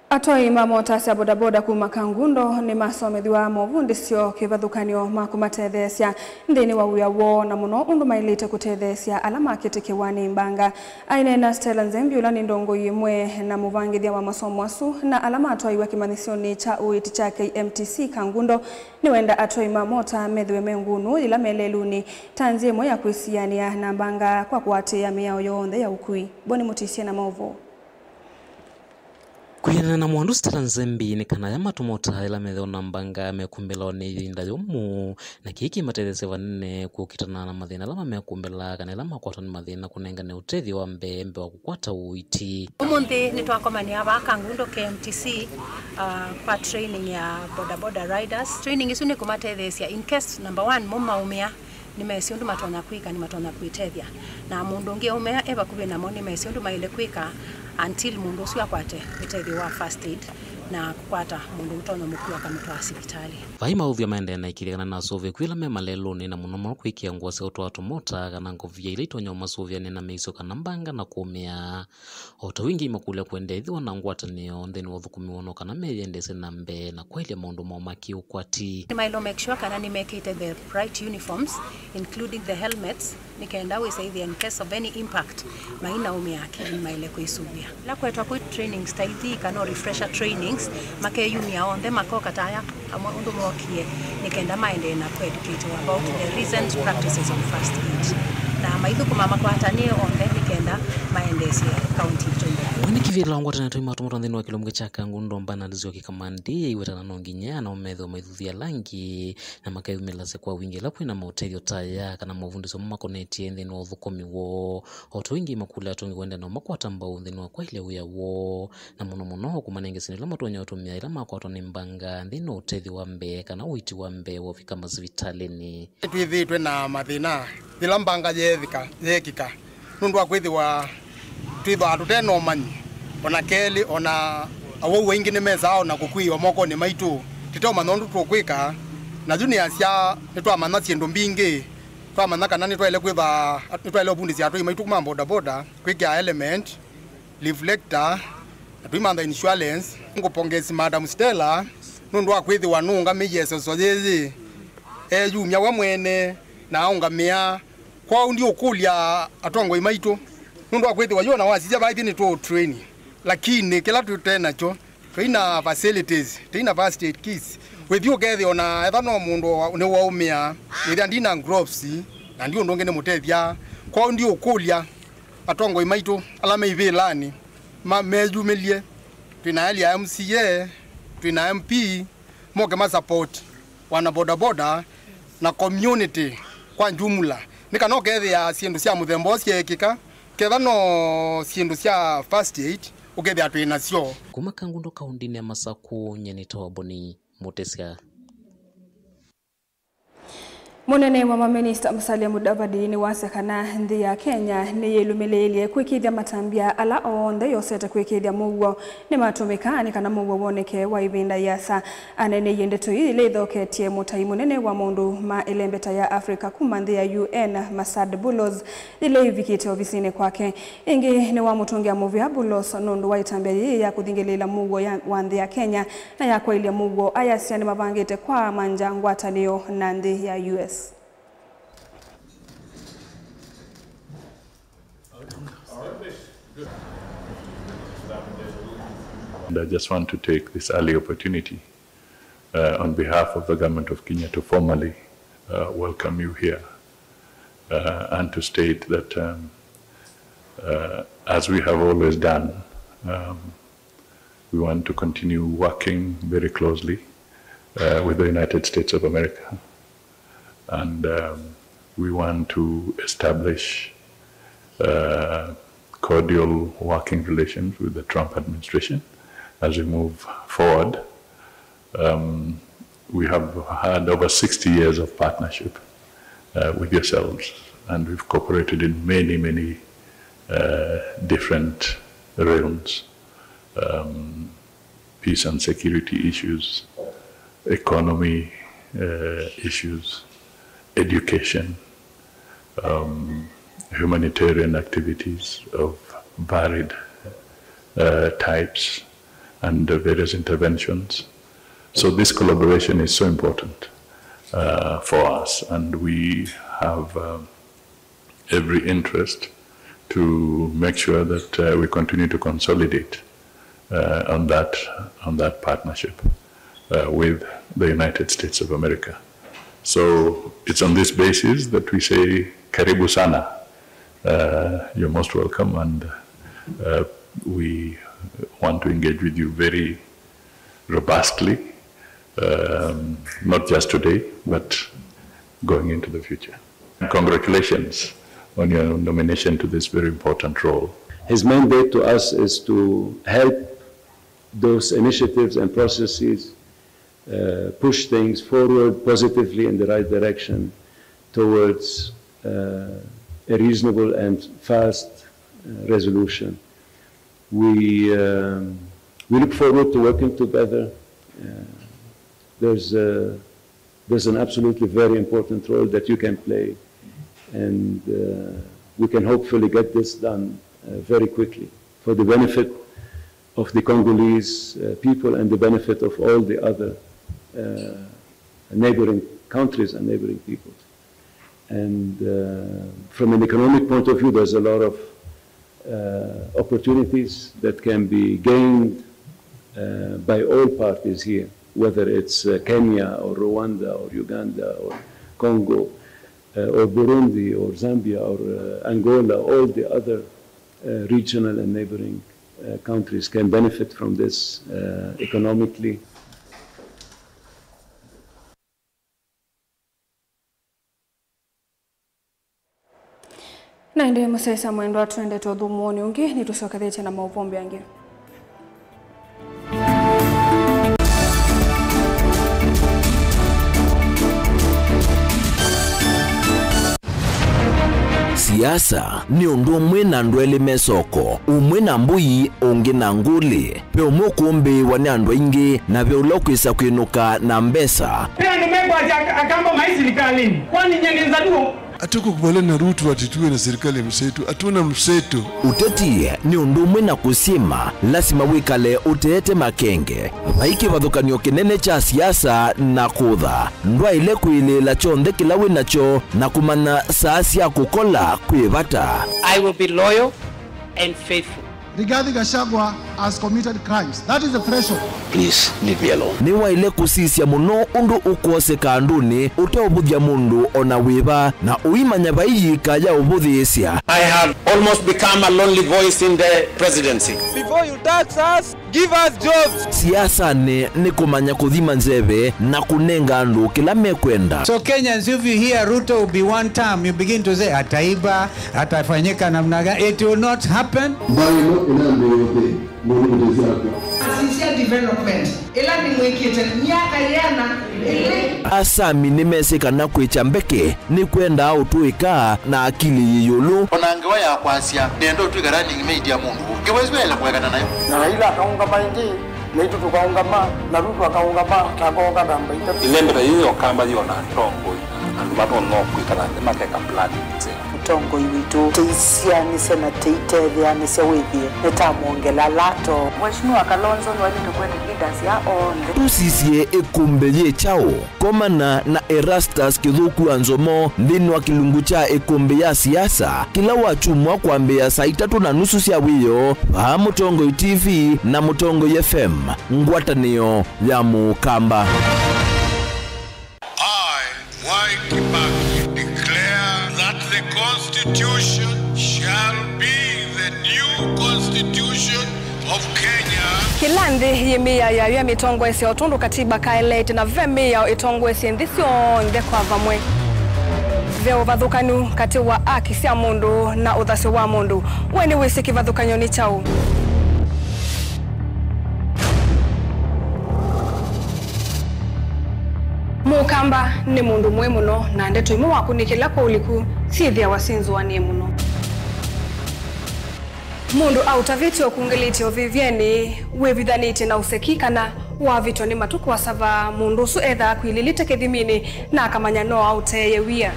Atoi mamotasi ya bodaboda kuma Kangundo ni masomethiwa movundi sio kivathukanio makumatethesia ndini wa uyawo na muno undu mailite kutethesia alama akitikewani mbanga aina Stella Nzembi ulani ndongo yimwe na muvangithia wa masomo asu na alama atoi wa kimanisioni cha uiti cha KMTC Kangundo ni wenda atoi mamota methiwe mengunu ila meleluni tanzie mwe ya kuisiania na mbanga kwa kuatia miao yonthe ya ukui boni mutisia na maovo. Kuyana na mwandu Stella Nzembi ni kana ya matumota ila metheo na mbanga mekumbela ni inda yomu na kiki matethese vanene kukitana na mathina lama mekumbela kana ila makwata ni mathina kunenga ne utethi wa mbe wa kukwata uiti. Umundi nitwakomania aba Kangundo KMTC kwa training ya bodaboda riders. Training isu ni kumatethesia in case number 1 mumaumia nimesiondu matona kwika ni matona kuitethia na mundu ungi umea eba kubi na moni mesiondu maile kwika until mundu usu akwate kuitethi wa first aid na kukwata mundu utono mukua kamutwa hospitali. Vai mauvia maende na ikirikana na sove kwila mema lelo ni na muno mwa kwikia ngwase utoa tumota kana ngovia ilito nyoma sovia ni na meiso kana mbanga na kumea oto wingi imakulia kuendethwa na ngwata niyo ndeni wathukumi wono kana meyendese na mbe na kweli mundu mwamaki ukwati. Mailo make sure kana ni make the right uniforms including the helmets nikaenda we say in case of any impact maina umia akili maile kuisubia la kwetwa ku training style thi kana refresher trainings make yumia onde makoka taya amwa undu mwokie nikaenda maende na educate about the recent practices of first aid na maithu kumama kwatanie onde nikaenda maendese county training. Wani kivila ngwata na tuima tumuto ndini wa kilomge cha Kangundo mbana nizio kikamandi iweta na nonginya na umedho maithuthia langi na makayu melase kwa wingi lapu ina mauterio taya kana mauvundiso makoneti ndini wa uthukomi wo oto wingi makule atungi wende na makwata mbao ndini wa kwa ile uya wo na muno kumanengesini lama tuwa nyotumia ila makwata ni mbanga ndini wa utethi wa mbe kana uiti wa mbe wa vika mazivitalini. Tuithitwe na mathina ila mbanga yekika nundu wa kwithiwa twitho atuteno manyi ona keli ona awo wengi ni meza ona kukuiwa moko ni maitu tito manondu tukwika na junior cia nitwa manna ciendo mbingi twa manna kana nitwa ile kwitha nitwa ile obundi cia twa maitu kuma boda kwika element reflector twimanda insurance ngopongezi Madam Stella nundu wa kwithiwa nunga miyeso sojeji yumya wa mwene na ungamia kwa ndio kulia atongo imaitu nundu akwithiwa yona wasija bathi ni to training lakini kila tutena cho tuina facilities tuina first aid kits with you gethe ona ethano mundu ni waumia ithia ndina gloves na ndio ndonge ni mutethia kwa ndio kulia atongo imaitu alama ivilani mejumelie tuina ya MCA tuina MP moke ma support wana boda na community kwa jumla nikano gethe ya siendu cia muthembo ciekika ketha no siendu cia first aid ugethe atwina cio kuma Kangundo kaundini ya Masaku nyenitoa boni Mutesia. Munene wa maminista Musalia Mudavadi ni wasekana nthi ya Kenya ni yelumelelie kwikithia matambia ala onthe yosete kwikithia muguo ni matumikani kana muguo woneke wa ivinda yasa anene yendeto ile ithoketie mutai munene wa mundu ma elembeta ya Afrika kuma nthi ya UN Masad Bulos ile ivikite ofisini kwake ingi ni wa mutungia movia Bulos nundu wa itambia ya kuthingelila muguo wa nthi ya Kenya na ya kwa ile muguo ayasia ni mavangite kwa manja ngwatanio na nthi ya US. And I just want to take this early opportunity on behalf of the government of Kenya to formally welcome you here and to state that as we have always done, we want to continue working very closely with the United States of America. And we want to establish cordial working relations with the Trump administration as we move forward. We have had over 60 years of partnership with yourselves, and we've cooperated in many, many different realms. Peace and security issues, economy issues, education, humanitarian activities of varied types, and various interventions. So this collaboration is so important for us, and we have every interest to make sure that we continue to consolidate on that partnership with the United States of America. So it's on this basis that we say, Karibu sana. You're most welcome, and we want to engage with you very robustly, not just today, but going into the future. And congratulations on your nomination to this very important role. His mandate to us is to help those initiatives and processes push things forward positively in the right direction towards a reasonable and fast resolution. We look forward to working together. There's an absolutely very important role that you can play, and we can hopefully get this done very quickly for the benefit of the Congolese people and the benefit of all the other neighboring countries and neighboring peoples. And from an economic point of view, there's a lot of opportunities that can be gained by all parties here, whether it's Kenya or Rwanda or Uganda or Congo or Burundi or Zambia or Angola. All the other regional and neighboring countries can benefit from this economically. Na ndiye musesa mwendo atwende tudhumuni ungi ni tusokatheche na maupombe yangi. Siasa ni undu umwe na andu eli mesoko, umwe na mbui ungi na nguli, pe umwe kumbi wani andu ingi na pe ulo kwisa kwinuka na mbesa. Pia numekwa akamba maisi likalini, kwani nyengenza duo? Atuko kubaliana na Ruto atituwe na serikali ya mseto, atuna mseto. Uteti ni undu umwe na kusima, lasima wikale uteete makenge. Maiki wathukanio kinene cha siasa na kutha. Ndwa ile kuilila chonde kila winacho na kumana saasi ya kukola kuivata. I will be loyal and faithful. Rigathi Gachagua has committed crimes. That is the threshold. Please leave me alone. Ni wa ile kusisia muno undu ukose kanduni uteobuthia mundu ona wiba na uimanya baiyika ya ubuthiisia. I have almost become a lonely voice in the presidency. Before you tax us, give us jobs. Siasa ni kumanya kuthima nzeve na kunenga andu kila mekwenda. So Kenyans, if you hear Ruto will be one term, you begin to say ataiba, atafanyika namna gani. It will not happen. Sincere development. Ela ni mwekete miaka yana ele. Asami nimesika na kuichambeke ni kwenda utuika na akili yiyulu. Onangewa ya kwasia nendo tuigarani media mundu. Gewezwele kuwekana nayo. Na ila kaunga maingi. Naitu tukaungama na Ruto akaungama takonga namba ita. Ilembe hiyo kamba hiyo na tongo. bato no kwikana ne makeka plan tse utongo iwitu teisia ni sena teitethia ni sewithie netamwongela lato Mheshimiwa Kalonzo ni wali tukwete leaders ya onde tusisie ekombe ye chao komana na Erastus Kithuku Anzomo ndini wa kilungu cha ekombe ya siasa kila wachumwa kwambia saa 3:30 cia wiyo pa Mutongo TV na Mutongo FM ngwatanio ya Mukamba. Mwai Kibaki declare that the Constitution shall be the new Constitution of Kenya. Kilandi yimia ya mitongo ese otundu katiba kaelete na vemi ya itongo ese ndisio ndekwa vamwe. Veo vathukanu kati wa aki cia mundu na uthasi wa mundu. Weni wisi kivathukanyo ni chau. Mukamba ni mundu mwe muno na ndeto imu wakunikila kwa uliku sithia wasinzu wanie muno. Mundu autaviti okungiliti ovivyeni wevithaniti na usekikana wavitwa ni matuku wa sava mundu su etha kwililite kithimini na akamanya no auteye wia.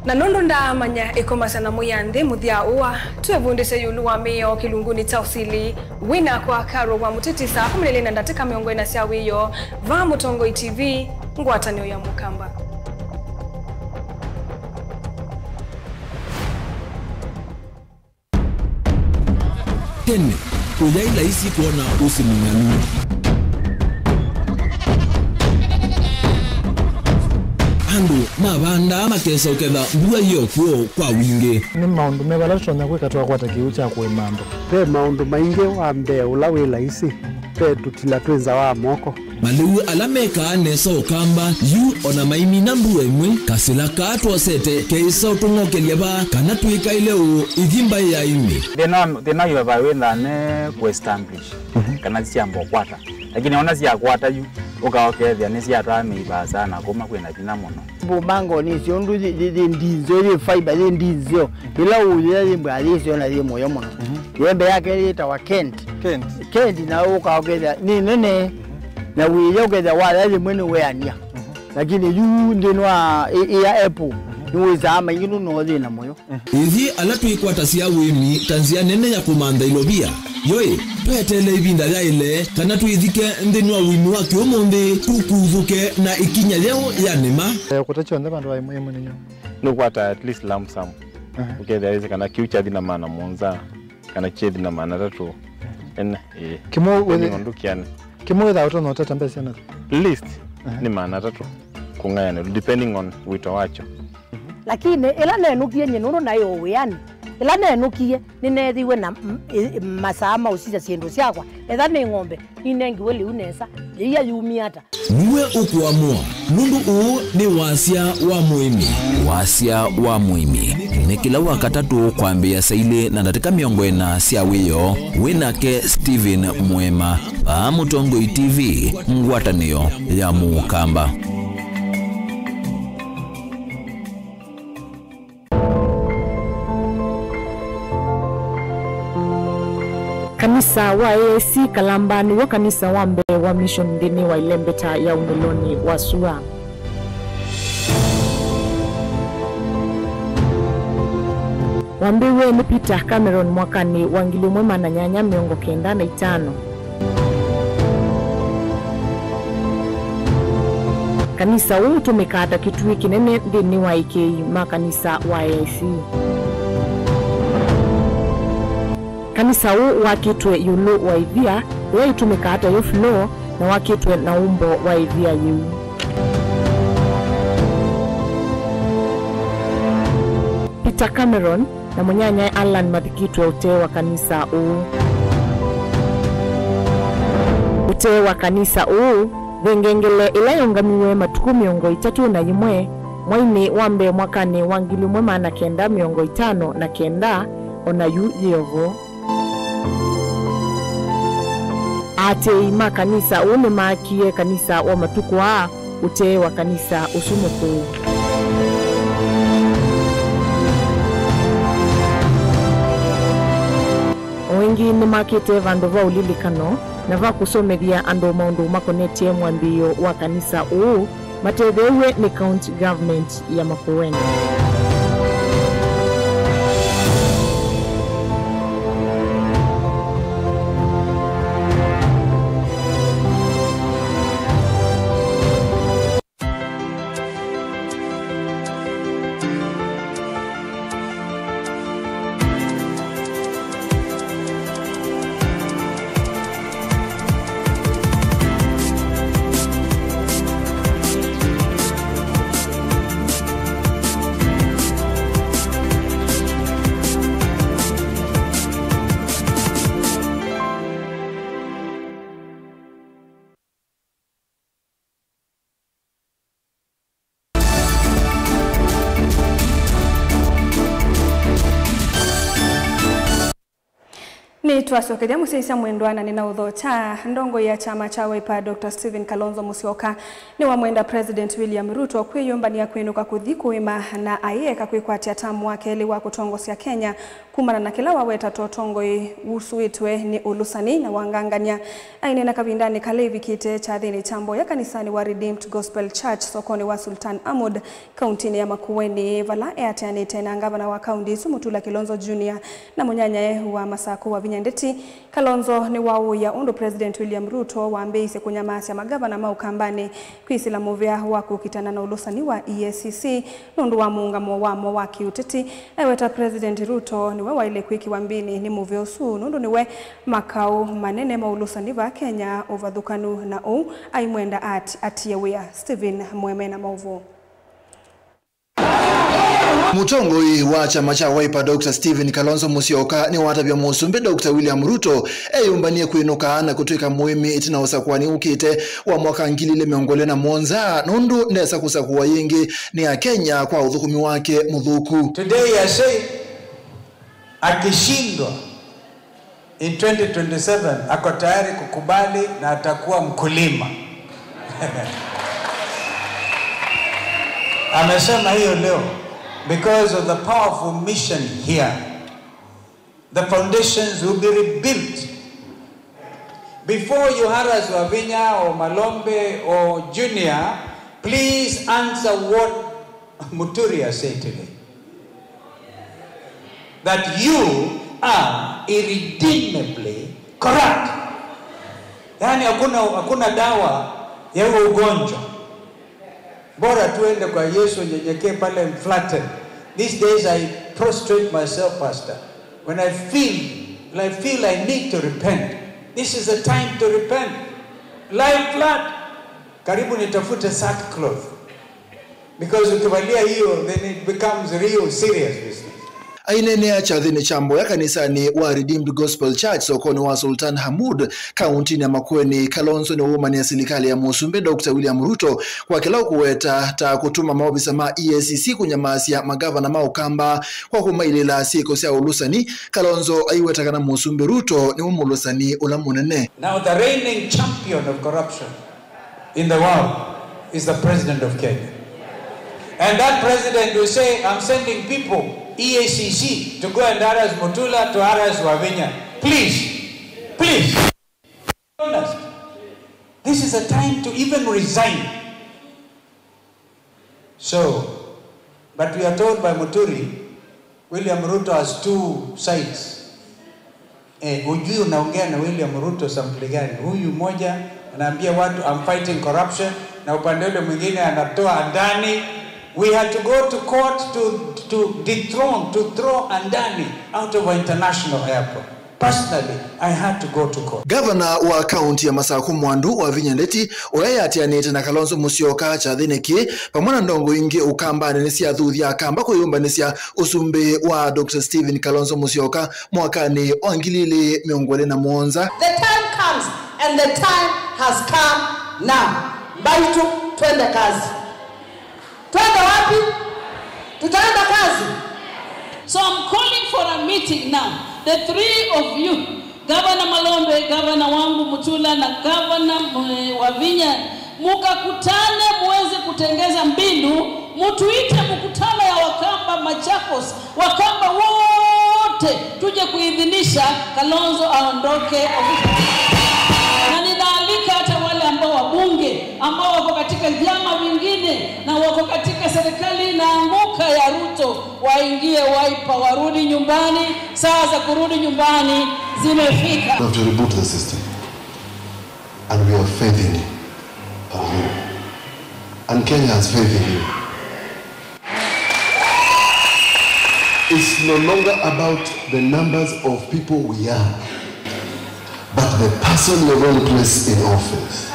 Na nondo ndamanya ikomasana muyanthi muthia uwa tuevundise yulu wa mio kilunguni cha usili wina kwa karo wa mutitisa 14 ndatika miongo ina cia wiyo va Mutongo TV ngwatanio ya Mukamba. Tene uyaila isi kuona usimung'anu andu mabanda makesa uketha mbua hiyo kuo kwa wingi ni maundu mevalatona kwikatwa kwata kiu cha kuimando pe maundu maingi wa mbe ula wila isi pe tutila twenza wa moko maliu alameka nesa ukamba yu ona maimi na mbua imwe kasila katwa sete keisa utungokelia ba kana tuika ile u ithimba ya imi thina yuva witha ne kuestablish kana ciambo kwata lakini ona cia kwata yu ukaokethia ni cia tamiba sana kuma kwina thina muno bumango ni cio ndu ndinzo ni fiber ni ndinzo ila uye ni mbali cio na ni moyo muno yembe yake lita wa Kent na ukaokethia ni nene na wiyo ukethia wala ni mwene weania lakini yu ndinwa ya Apple nuweza ama yinu no thina moyo ithi ala twikwata cia wimi tanzia nene ya kumanda ilobia yoi petele ibinda ya ile kana twithike ndinwa wimi wa kiumundi tukuthuke na ikinya leo ya nema kutacho ndema ndo wa muhimu ninyo no kwata at least lump sum ukethia hizi kana kiucha thina maana monza kana chethi na maana tatu en kimo ndukiana kimo da utono tata mbese na list ni maana tatu kungayana depending on wito wacho lakini ila nenukie nyenuru nayo wiani ila nenukie ninethiwe na masama usija ciendu ciakwa etha ni ng'ombe inengi weli unesa iya yumiata niwe ukuamua nundu uu ni wasia wa muimi ni kila wakatatu kwambia saile na ndatika miongo ina cia wiyo winake Steven Mwema pa Mutongo TV ngwatanio ya Mukamba. Kanisa wa AAC Kalamba ni wa kanisa wa mbe wa mission ndini wa Ilembeta ya Unduloni wa Sua. Wambiwe ni Peter Cameron mwakani wa ngili mwema na nyanya 95. Kanisa huu tumekata kitui kinene ndini wa IKI makanisa wa AAC. Kanisa huu wakitwe yulu wa ivia ya itumika hata yo flow na wakitwe na umbo wa ivia yu. Peter Cameron na munyanya Alan Mathikitwe utewa kanisa huu. Utewa kanisa huu vengengele ila yongamiwe matuku 31 mwaini wambe mwakani wangili mwema na 959 ona yu yevo. Ate ima kanisa une makie kanisa wa matuku wa ute wa kanisa usumuku. Wengi ni makete vandu va ulilikano na va kusomethia andu maundu makonetie mwambio wa kanisa uu matethewe ni county government ya Makueni. Ni twasokeja musisa mwendwana nina udhocha ndongo ya chama cha Wiper Dr. Stephen Kalonzo Musyoka ni wa mwenda President William Ruto kwiyumbania kwinuka kuthikuima na ayeka kwikwatia tamu wake li wa kutongosia Kenya kumana na kila waweta totongoi usuitwe ni ulusani na wanganganya aine na kavindani kalevi kite cha dhini chambo ya kanisani wa Redeemed Gospel Church sokoni wa Sultan Ahmad kauntini ya Makueni vala eatiani tena ngavana wa kaunti Mutula Kilonzo Jr. na munyanya wa Masako wa Vinyandeti. Kalonzo ni wao ya undu President William Ruto waambeise kunyamasi ya magavana maukambani kwisila movea wako kitana na ulusani wa EACC nundu wa muungamo wamo wa kiuteti eweta President Ruto niwe waile kwiki wambini ni movea usu nundu niwe makao manene maulusani va Kenya ovadhukanu na aimwenda atiyewea. Stephen Mwemena Mauvu. Mutongoi wa chama cha Wiper Dr. Stephen Kalonzo Musyoka ni watabia musumbi Dr. William Ruto eyumbanie kwinuka na kutwika muimi itina usakwani ukite wa mwaka ngilile miongole na monza nundu nesa kusakuwa yingi ni ya Kenya kwa udhukumi wake mudhuku. Today I say akishindwa in 2027 ako tayari kukubali na atakuwa mkulima. Amesema hiyo leo. Because of the powerful mission here, the foundations will be rebuilt. Before you harass Wavinya or Malombe or Junior, please answer what Muturia said today. That you are irredeemably corrupt. Yani hakuna dawa ya ugonjwa. Bora tuende kwa Yesu nyenyekee pale mflatten. These days I prostrate myself, Pastor. When I feel I need to repent. This is the time to repent. Lie flat. Karibu nitafute sackcloth. Because ukivalia hiyo, then it becomes real serious business. Ainenea chadhini chambo ya kanisani wa Redeemed Gospel Church sokoni wa Sultan Ahmad kaunti ya Makueni. Kalonzo ni woman ya serikali ya musumbi Dr. William Ruto kwa kila kuweta ta kutuma maofisa ma EACC kunyamasia magavana maukamba kwa kumailila siko sia ulusani. Kalonzo aiweta kana musumbi Ruto ni umulusani ulamunene. Now the reigning champion of corruption in the world is the president of Kenya. And that president will say, I'm sending people EACC to go and harass Mutula, to harass Wavinya. Please, please. Honest. This is a time to even resign. So, but we are told by Muturi, William Ruto has two sides. Ujui unaongea na William Ruto sample gani? Huyu moja anaambia watu I'm fighting corruption, na upande ule mwingine anatoa Andani. We had to go to court to throw Andani out of our international airport. Personally, I had to go to court. Governor wa kaunti ya Masako Mwandu wa Vinyandeti oyayatianite na Kalonzo Musyoka chathiniki pamwana ndongo ingi ukamba nesia thuthi akamba kuyumba nesia usumbi wa Dr. Stephen Kalonzo Musyoka mwakani wangilile miongole na monza. The time comes and the time has come now. Baitu twende kazi. Twende wapi? Tutaenda kazi. So I'm calling for a meeting now. The three of you, Governor Malombe, Governor Wangu Mutula na Governor Wavinya, mukakutane muweze kutengeza mbinu, mutuite mkutano ya Wakamba Machakos, Wakamba wote tuje kuidhinisha Kalonzo aondoke ofisi. Na ninaalika hata wale ambao wabunge ambao wako katika vyama vingine na wako katika serikali inaanguka ya Ruto waingie Wiper, warudi nyumbani. Saa za kurudi nyumbani zimefika. We have to reboot the system, and we have faith in you, and Kenya has faith in you. It's no longer about the numbers of people we are, but the person you're going to place in office.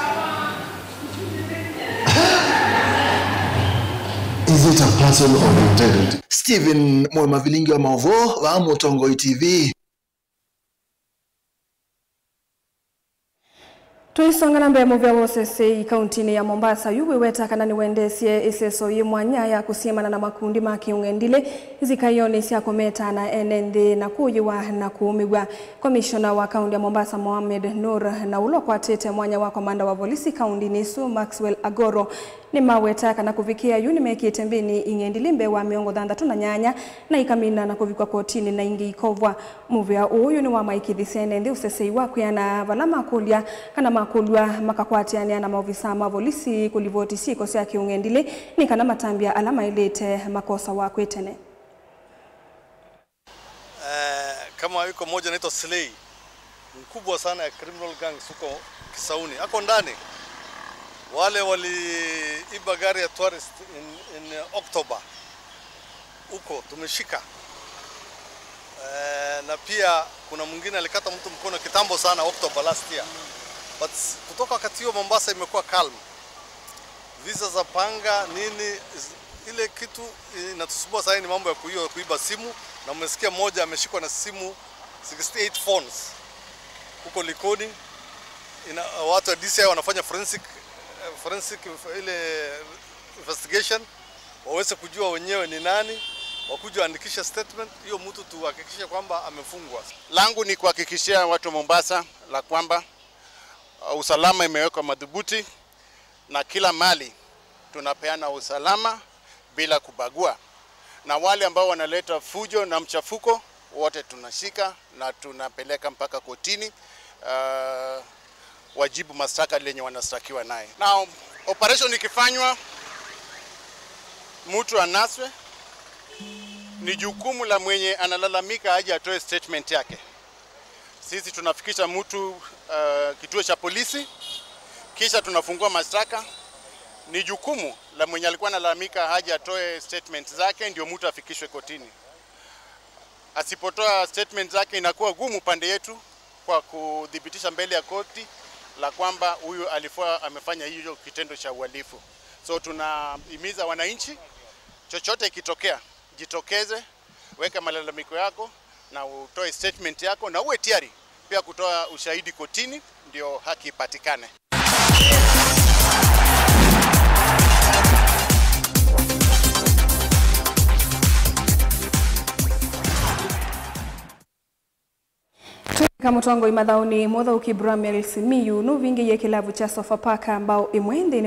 Is it a person of integrity? Stephen Mwema Vilingi wa Mavo wa Mutongo TV. Tuisongana mbele muvya wosese kauntini ya Mombasa yuwe weta kanani wendesie iseso yimwanya ya kusiemana na makundi makiungendile zikayoni siya kometa na enende na kuyiwa na kuumigwa. Komishona wa kaunti ya Mombasa Mohamed Nur na ulo kwa tete mwanya wa komanda wa polisi kaunti nisu Maxwell Agoro ni maweta kana kuvikia yunimeki tembini ingendilimbe wa miongo dhandatu na nyanya na ikamina na kuvikwa kotini na ingi ikovwa. Muvya uyu ni wa maikidhisi enende usesei wakwe na valama kulia kana makulwa makakwatiania na maofisa ma polisi kulivoti siko sia kiungendile ni kana matambia alama ilete makosa wakwe tene. Kama yuko moja anaitwa Slay, mkubwa sana ya criminal gangs huko Kisauni, ako ndani. Wale waliiba gari ya tourist in October huko tumeshika. Na pia kuna mwingine alikata mtu mkono kitambo sana October last year. But kutoka wakati huo Mombasa imekuwa calm. Visa za panga nini ile kitu inatusumbua sasa ni mambo ya kuiba simu, na mmesikia mmoja ameshikwa na simu 68 phones huko Likoni. Watu wa DCI wanafanya forensic ile investigation waweze kujua wenyewe ni nani, wakuja andikisha statement hiyo mtu tuhakikishe kwamba amefungwa. Langu ni kuhakikishia watu wa Mombasa la kwamba usalama imewekwa madhubuti na kila mali tunapeana usalama bila kubagua, na wale ambao wanaleta fujo na mchafuko wote tunashika na tunapeleka mpaka kotini wajibu mashtaka lenye wanastakiwa naye. Na operation ikifanywa mtu anaswe, ni jukumu la mwenye analalamika aje atoe statement yake. Sisi tunafikisha mtu kituo cha polisi, kisha tunafungua mashtaka. Ni jukumu la mwenye alikuwa analalamika haja atoe statement zake ndio mtu afikishwe kotini. Asipotoa statement zake inakuwa gumu pande yetu kwa kudhibitisha mbele ya koti la kwamba huyu alikuwa amefanya hiyo kitendo cha uhalifu. So tunahimiza wananchi, chochote ikitokea, jitokeze, weka malalamiko yako na utoe statement yako na uwe tayari pia kutoa ushahidi kotini ndio haki ipatikane. Kamutongo imadhauni motho ukibramel simiyu nuvingi ye kilavu cha Sofapaka ambao imwende ni